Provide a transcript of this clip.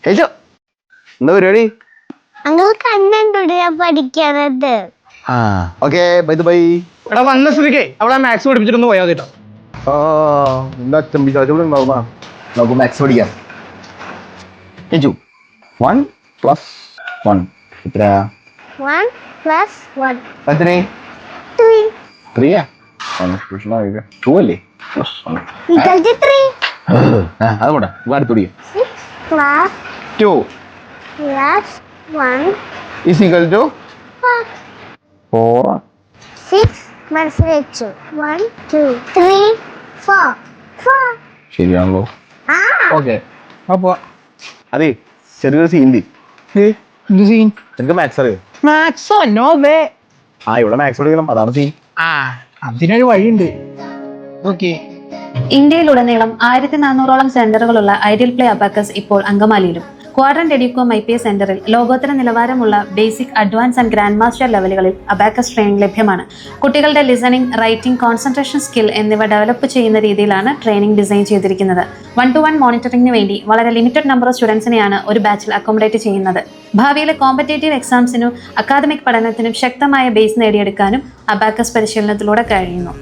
കഴിച്ചോ. എന്താ പരിപാടി? അങ്ങൾ കണ്ണുണ്ടോ പഠിക്കാനത്? ആ ഓക്കെ, ബൈ ബൈ. എടാ വന്ന സ്ഥിതിക്ക് അവളെ മാത്സ് പഠിപ്പിച്ചിട്ടൊന്ന് പോയാൽ കേട്ടോ. എന്താ ഉണ്ടാവുക? നമുക്ക് മാത്സ് പഠിക്കാം. കഴിച്ചു. 1 + 1 എത്ര? 1 + 1 എത്രേ? 3 3 2 അല്ലേ? = 3. അത് കൂടാ അടുത്ത് പിടിക്കാം. 6 + 2 + 1 = 4. 6 മനസ്സിലാച്ചു. 1 2 3 4 4. ശരിയാണല്ലോ. ഓക്കെ, അപ്പൊ അതെ ചെറിയൊരു സീൻ. എന്ത് സീൻ? നിനക്ക് മാത്സ് അറിയോ? മാത്സോ? No way. ഇവിടെ മാത്സ് പഠിക്കണം, അതാണ് സീൻ. അതിനൊരു വഴിയുണ്ട്. ഓക്കെ. ഇന്ത്യയിലുടനീളം 1400ഓളം സെന്ററുകളുള്ള ഐഡിയൽ പ്ലേ അബാക്കസ് ഇപ്പോൾ അങ്കമാലിയിലും. ക്വാഡ്രന്റ് എഡ്യൂക്കോം IPS സെന്ററിൽ ലോകോത്തര നിലവാരമുള്ള basic, advance and grand master ലെവലുകളിൽ അബാക്കസ് ട്രെയിനിങ് ലഭ്യമാണ്. കുട്ടികളുടെ ലിസണിംഗ്, റൈറ്റിംഗ്, കോൺസെൻട്രേഷൻ സ്കിൽ എന്നിവ ഡെവലപ്പ് ചെയ്യുന്ന രീതിയിലാണ് ട്രെയിനിംഗ് ഡിസൈൻ ചെയ്തിരിക്കുന്നത്. 1-to-1 മോണിറ്ററിംഗിന് വേണ്ടി വളരെ ലിമിറ്റഡ് നമ്പർ ഓഫ് സ്റ്റുഡൻസിനെയാണ് ഒരു ബാച്ചിൽ അക്കോമഡേറ്റ് ചെയ്യുന്നത്. ഭാവിയിലെ കോമ്പറ്റേറ്റീവ് എക്സാംസിനും അക്കാദമിക് പഠനത്തിനും ശക്തമായ ബേസ് നേടിയെടുക്കാനും അബാക്കസ് പരിശീലനത്തിലൂടെ കഴിയുന്നു.